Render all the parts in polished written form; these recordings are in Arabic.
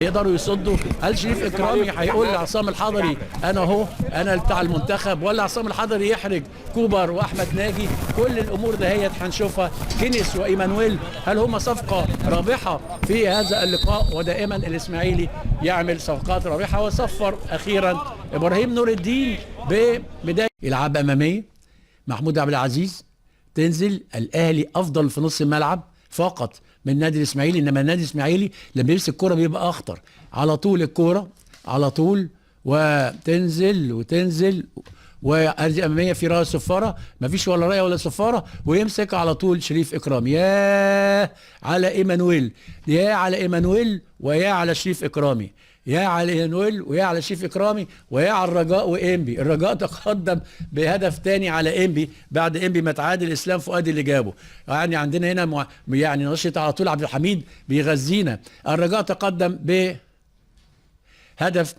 يقدروا يصدوا. هل شريف اكرامي هيقول لعصام الحضري انا اهو انا بتاع المنتخب، ولا عصام الحضري يحرج كوبر واحمد ناجي؟ كل الامور دهيت هنشوفها. كينيس وايمانويل هل هم صفقه رابحه في هذا اللقاء؟ ودائما الاسماعيلي يعمل صفقات رابحه، وصفر اخيرا ابراهيم نور الدين ببدايه يلعب اماميه. محمود عبد العزيز تنزل، الاهلي افضل في نص الملعب فقط من النادي الاسماعيلي، انما النادي الاسماعيلي لما بيمسك الكوره بيبقى اخطر على طول. الكوره على طول وتنزل وتنزل، وادي اماميه في رايه صفاره، مفيش ولا رايه ولا صفاره، ويمسك على طول شريف اكرامي. يا على ايمانويل، يا على ايمانويل، ويا على شريف اكرامي، يا على ايمانويل ويا على شريف اكرامي، ويا على الرجاء وانبي. الرجاء تقدم بهدف تاني على انبي بعد انبي ما تعادل. اسلام فؤاد اللي جابه. يعني عندنا هنا يعني نشط على طول عبد الحميد بيغذينا. الرجاء تقدم بهدف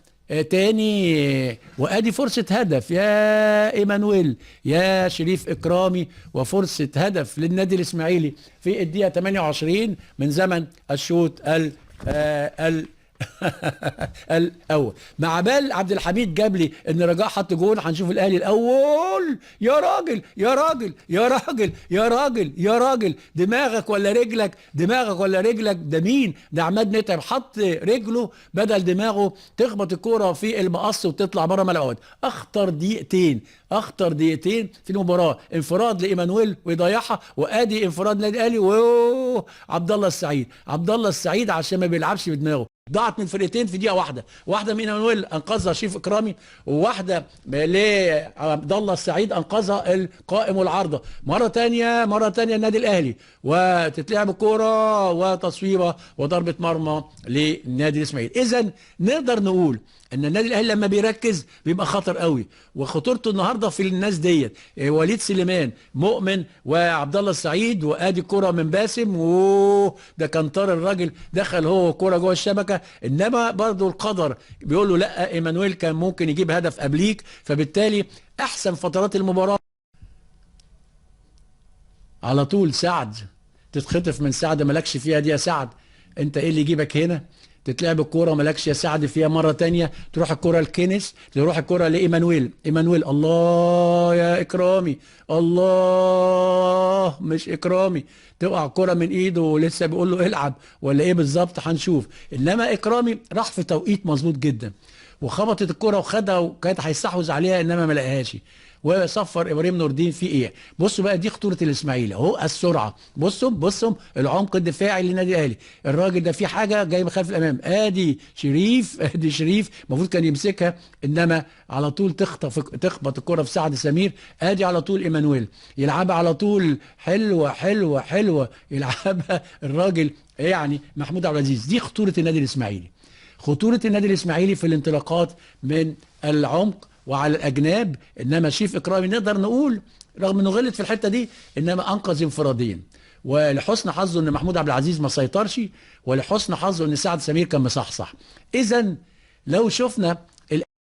تاني، وادي فرصة هدف يا ايمانويل يا شريف اكرامي، وفرصة هدف للنادي الاسماعيلي في الدقيقة 28 من زمن الشوط ال الاول. مع بال عبد الحميد جاب لي ان رجاء حط جون. هنشوف الاهلي الاول. يا راجل يا راجل يا راجل يا راجل يا راجل، دماغك ولا رجلك؟ دماغك ولا رجلك؟ ده مين؟ ده عماد متعب حط رجله بدل دماغه تخبط الكوره في المقص وتطلع بره ملعب. اخطر دقيقتين، اخطر دقيقتين في المباراه. انفراد لايمانويل ويضيعها، وادي انفراد نادي الاهلي. عبد الله السعيد، عبد الله السعيد عشان ما بيلعبش بدماغه. ضاعت من فرقتين في دقيقه واحده، واحده من ايمانويل انقذها شريف اكرامي، وواحده لعبد الله السعيد انقذها القائم والعارضه. مره ثانيه النادي الاهلي، وتتلعب الكوره وتصويبه وضربه مرمى للنادي الاسماعيلي. اذا نقدر نقول ان النادي الاهلي لما بيركز بيبقى خطر قوي، وخطورته النهارده في الناس ديت. وليد سليمان، مؤمن، وعبد الله السعيد، وادي كرة من باسم، ده كان طار الراجل، دخل هو كرة جوه الشبكه. انما برضو القدر بيقول له لا، ايمانويل كان ممكن يجيب هدف قبليك. فبالتالي احسن فترات المباراه على طول سعد تتخطف من سعد، مالكش فيها دي يا سعد، انت ايه اللي يجيبك هنا؟ تتلعب الكوره مالكش يا سعد فيها. مره تانية تروح الكوره لكينيس، تروح الكوره لايمانويل. ايمانويل، الله يا اكرامي، الله مش اكرامي، تقع كرة من ايده ولسه بيقول له العب ولا ايه بالظبط؟ هنشوف. انما اكرامي راح في توقيت مظبوط جدا، وخبطت الكرة وخدها، وكانت هيستحوذ عليها انما ما لقاهاش، وصفر ابراهيم نور الدين في ايه. بصوا بقى، دي خطوره الاسماعيلي اهو، السرعه. بصوا العمق الدفاعي للنادي الاهلي. الراجل ده في حاجه جاي من خلف الامام. ادي شريف، ادي شريف المفروض كان يمسكها، انما على طول تخبط الكره في سعد سمير. ادي على طول ايمانويل يلعبها على طول، حلوه حلوه حلوه يلعبها الراجل يعني محمود عبد العزيز. دي خطوره النادي الاسماعيلي، خطوره النادي الاسماعيلي في الانطلاقات من العمق وعلى الاجناب. انما شريف اكرامي نقدر نقول رغم انه غلط في الحته دي، انما انقذ انفرادين. ولحسن حظه ان محمود عبد العزيز ما سيطرش، ولحسن حظه ان سعد سمير كان مصحصح. اذا لو شفنا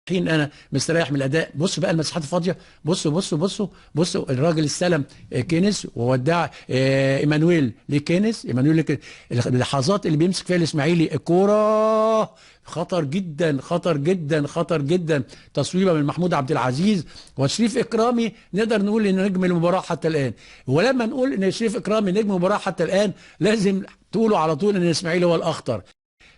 الحين انا مستريح من الاداء. بصوا بقى المساحات الفاضيه، بصوا الراجل استلم كينيس وودع ايمانويل لكينيس. اللحظات اللي بيمسك فيها الاسماعيلي الكوره خطر جدا خطر جدا خطر جدا. تصويبه من محمود عبد العزيز. وشريف اكرامي نقدر نقول انه نجم المباراه حتى الان. ولما نقول ان شريف اكرامي نجم المباراه حتى الان، لازم تقولوا على طول ان الاسماعيلي هو الاخطر.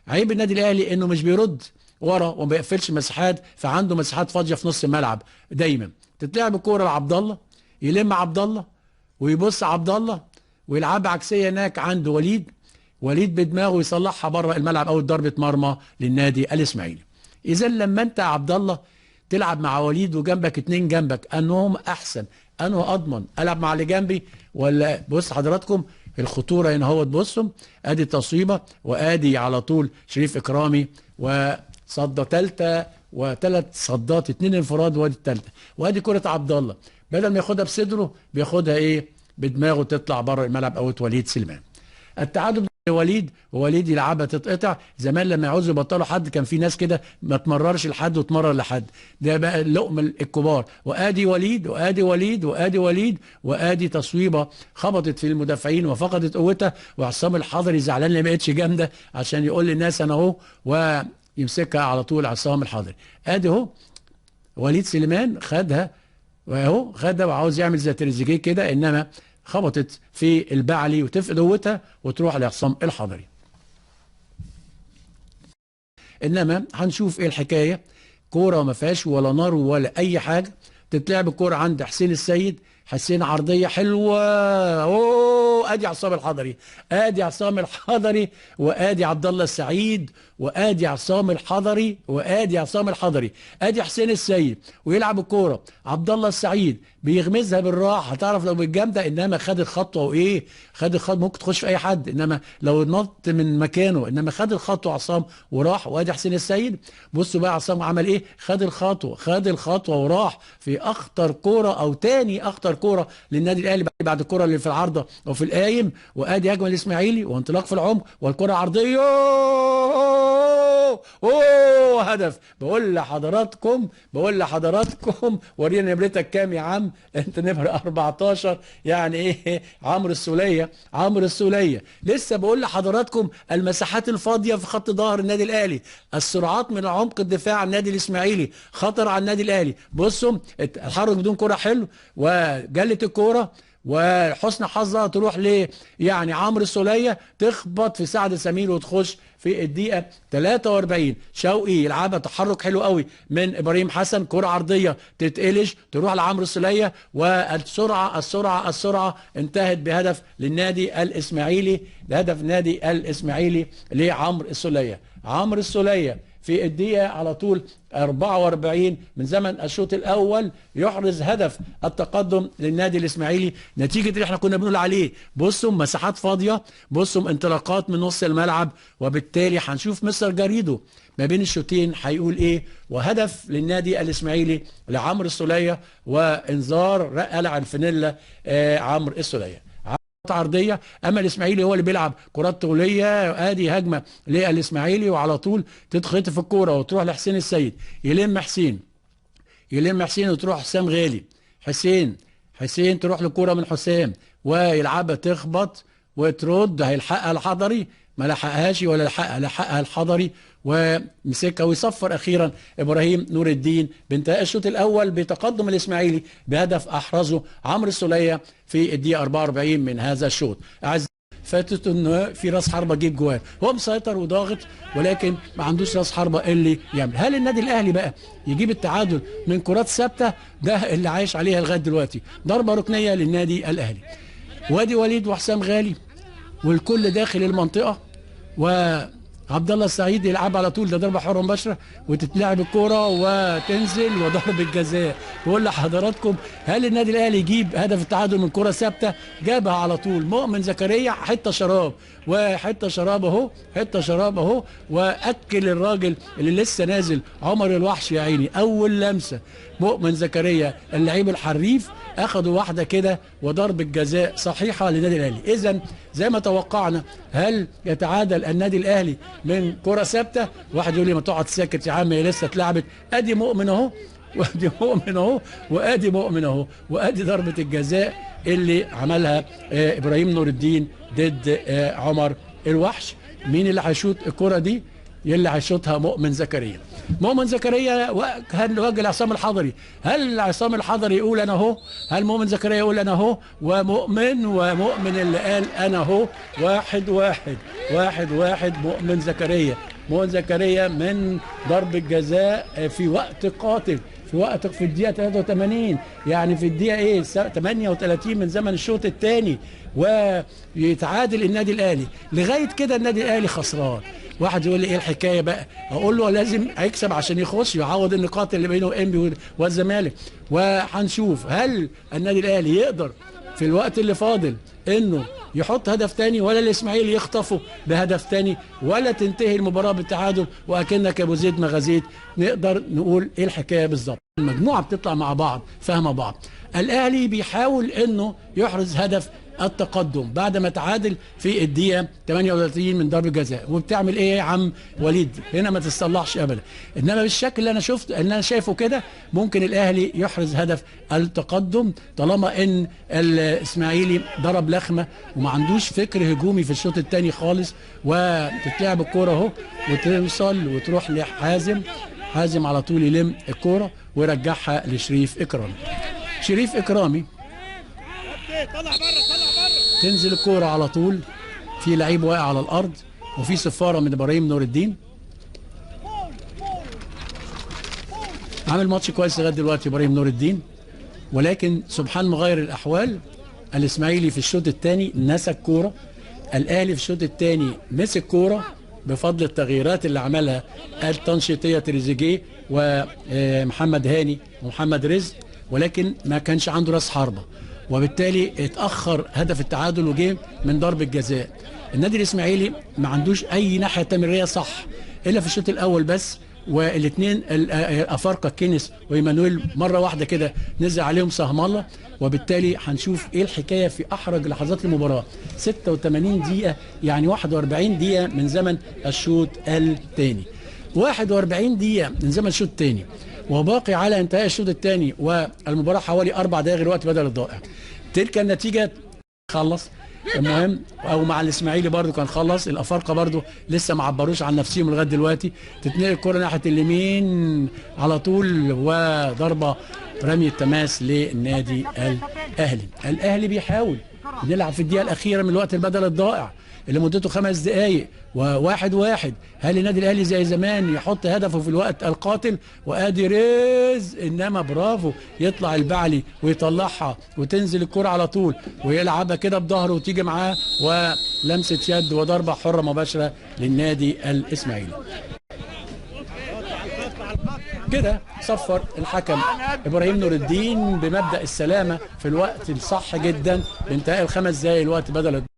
عيب النادي الاهلي انه مش بيرد ورا وما بيقفلش مساحات، فعنده مساحات فاضيه في نص الملعب. دايما تتلعب الكوره لعبد الله، يلم عبد الله ويبص عبد الله ويلعبها عكسيه. هناك عنده وليد بدماغه يصلحها بره الملعب، او ضربه مرمى للنادي الاسماعيلي. اذا لما انت يا عبد الله تلعب مع وليد وجنبك اتنين جنبك، انهم احسن؟ انه اضمن العب مع اللي جنبي ولا؟ بص حضراتكم الخطوره هنا اهوت. بصوا ادي التصويبه، وادي على طول شريف اكرامي وصده ثالثه، وثلاث صدات، اتنين انفراد، وادي الثالثه. وادي كره عبد الله بدل ما ياخدها بصدره بياخدها ايه؟ بدماغه تطلع بره الملعب، او وليد سليمان. التعادل وليد ووليد يلعبها تتقطع. زمان لما يعوزوا يبطلوا حد كان في ناس كده ما تمررش لحد وتمرر لحد، ده بقى اللقم الكبار. وادي وليد وادي وليد وادي وليد وادي تصويبه خبطت في المدافعين وفقدت قوتها، وعصام الحضري زعلان اللي ما بقتش جامده عشان يقول للناس انا اهو، ويمسكها على طول عصام الحضري. ادي اهو وليد سليمان خدها واهو خدها وعاوز يعمل زي تريزيجيه كده، انما خبطت في البعلي وتفقد قوتها وتروح لعصام الحضري. انما هنشوف ايه الحكايه، كوره ما فيهاش ولا نار ولا اي حاجه، تتلعب الكوره عند حسين السيد، حسين عرضيه حلوه، اوه ادي عصام الحضري، ادي عصام الحضري وادي عبد الله السعيد وادي عصام الحضري وادي عصام الحضري، ادي حسين السيد ويلعب الكوره، عبد الله السعيد بيغمزها بالراحه، تعرف لو بالجامده، انما خد الخطوه وايه، خد الخطوه ممكن تخش في اي حد، انما لو نط من مكانه، انما خد الخطوه عصام وراح، وادي حسين السيد. بصوا بقى عصام عمل ايه، خد الخطوه وراح في اخطر كوره او تاني اخطر كوره للنادي الاهلي بعد الكوره اللي في العارضه او في القايم، وادي هجمه الاسماعيلي وانطلاق في العمق والكره عرضيه، اوه هدف. بقول لحضراتكم ورينا نمرتك كام يا عم، انت نمره 14 يعني ايه، عمرو السوليه. لسه بقول لحضراتكم المساحات الفاضيه في خط ظهر النادي الاهلي، السرعات من عمق الدفاع النادي الاسماعيلي، خطر على النادي الاهلي. بصوا التحرك بدون كره حلو، وجلت الكوره وحسن حظها تروح يعني عمرو السوليه تخبط في سعد سمير وتخش في الدقيقه 43. شوقي يلعبها تحرك حلو قوي من ابراهيم حسن، كره عرضيه تتقلش تروح لعمرو السوليه، والسرعه انتهت بهدف للنادي الاسماعيلي، لهدف النادي الاسماعيلي لعمرو السوليه. عمرو السوليه في الدقيقة على طول 44 من زمن الشوط الأول يحرز هدف التقدم للنادي الإسماعيلي، نتيجة اللي احنا كنا بنقول عليه. بصوا مساحات فاضية، بصوا انطلاقات من نص الملعب، وبالتالي هنشوف مستر جاريدو ما بين الشوطين هيقول ايه، وهدف للنادي الإسماعيلي لعمرو السولية، وانذار قلع الفانيلا عمرو السولية. عرضيه، اما الاسماعيلي هو اللي بيلعب كرات طوليه، ادي هجمه للاسماعيلي وعلى طول تتخطف الكوره وتروح لحسين السيد، يلم حسين وتروح حسام غالي، حسين تروح لكوره من حسام ويلعبها تخبط وترد، هيلحقها الحضري ما لحقهاش ولا لحقها الحضري ومسكها ويصفر اخيرا ابراهيم نور الدين بانتهاء الشوط الاول بتقدم الاسماعيلي بهدف احرزه عمرو السوليه في الدقيقه 44 من هذا الشوط. فاتت انه في راس حربه جيب جوان، هو مسيطر وضاغط ولكن ما عندوش راس حربه اللي يعمل. هل النادي الاهلي بقى يجيب التعادل من كرات ثابته؟ ده اللي عايش عليها لغايه دلوقتي. ضربه ركنيه للنادي الاهلي، وادي وليد وحسام غالي والكل داخل المنطقه، وعبد الله السعيد يلعب على طول، ده ضربه حره مباشره وتتلعب الكوره وتنزل وضربه جزاء. بقول لحضراتكم هل النادي الاهلي يجيب هدف التعادل من كره ثابته؟ جابها على طول مؤمن زكريا، حته شراب اهو، واكل الراجل اللي لسه نازل عمر الوحش يا عيني. اول لمسه مؤمن زكريا اللعيب الحريف اخذوا واحده كده وضربه جزاء صحيحه للنادي الاهلي. اذا زي ما توقعنا، هل يتعادل النادي الاهلي من كره ثابته؟ واحد يقول لي ما تقعد ساكت يا عم هي لسه اتلعبت، ادي مؤمن اهو وادي مؤمن اهو وادي ضربه الجزاء اللي عملها ابراهيم نور الدين ضد عمر الوحش. مين اللي هيشوط الكره دي؟ اللي هيشوطها مؤمن زكريا. هل وجه عصام الحضري؟ هل عصام الحضري يقول انا اهو؟ هل مؤمن زكريا يقول انا اهو؟ ومؤمن اللي قال انا اهو. 1-1 مؤمن زكريا من ضربة جزاء في وقت قاتل، في الدقيقة 83، يعني في الدقيقة 38 من زمن الشوط الثاني، ويتعادل النادي الاهلي. لغاية كده النادي الاهلي خسران. واحد يقول لي ايه الحكايه بقى؟ اقول له لازم يكسب عشان يخش يعوض النقاط اللي بينه انبي والزمالك، وهنشوف هل النادي الاهلي يقدر في الوقت اللي فاضل انه يحط هدف تاني، ولا الاسماعيلي يخطفه بهدف تاني، ولا تنتهي المباراه بالتعادل واكنك ابو زيد ما غزيت. نقدر نقول ايه الحكايه بالظبط. المجموعه بتطلع مع بعض فاهمه بعض. الاهلي بيحاول انه يحرز هدف التقدم بعد ما تعادل في الدقيقه 38 من ضربه جزاء. وبتعمل ايه يا عم وليد؟ هنا ما تصلحش ابدا. انما بالشكل اللي انا شايفه كده ممكن الاهلي يحرز هدف التقدم طالما ان الاسماعيلي ضرب لخمه وما عندوش فكر هجومي في الشوط الثاني خالص، وتتلعب الكوره اهو وتوصل وتروح لحازم. حازم على طول يلم الكوره ويرجعها لشريف اكرامي. شريف اكرامي تنزل الكوره على طول، في لعيب واقع على الارض وفي صفاره من ابراهيم نور الدين. عامل ماتش كويس لغايه دلوقتي ابراهيم نور الدين، ولكن سبحان مغير الاحوال الاسماعيلي في الشوط الثاني نسى الكوره، الاهلي في الشوط الثاني مسك كوره بفضل التغييرات اللي عملها التنشيطيه تريزيجيه ومحمد هاني ومحمد رزق، ولكن ما كانش عنده راس حربه، وبالتالي اتاخر هدف التعادل وجه من ضربه جزاء. النادي الاسماعيلي ما عندوش اي ناحيه تمريريه صح الا في الشوط الاول بس، والاثنين الافارقه كينيس وايمانويل مره واحده كده نزل عليهم سهم الله، وبالتالي هنشوف ايه الحكايه في احرج لحظات المباراه. 86 دقيقه يعني 41 دقيقه من زمن الشوط الثاني، 41 دقيقه من زمن الشوط الثاني، وباقي على انتهاء الشوط الثاني والمباراه حوالي 4 دقائق غير وقت بدل الضائع. تلك النتيجه خلص. المهم او مع الاسماعيلي برضو كان خلص، الافارقه برضو لسه ما عبروش عن نفسهم لغايه دلوقتي. تتنقل الكره ناحيه اليمين على طول وضربه رمي التماس للنادي الاهلي. الاهلي بيحاول نلعب في الدقيقه الاخيره من الوقت البدل الضائع اللي مدته 5 دقائق و1-1. هل النادي الاهلي زي زمان يحط هدفه في الوقت القاتل؟ وادي رزق، انما برافو يطلع البعلي ويطلعها وتنزل الكرة على طول ويلعبها كده بظهره وتيجي معاه ولمسه يد وضربه حره مباشره للنادي الاسماعيلي. كده صفر الحكم ابراهيم نور الدين بمبدأ السلامه في الوقت الصح جدا بانتهاء ال5 دقائق الوقت بدل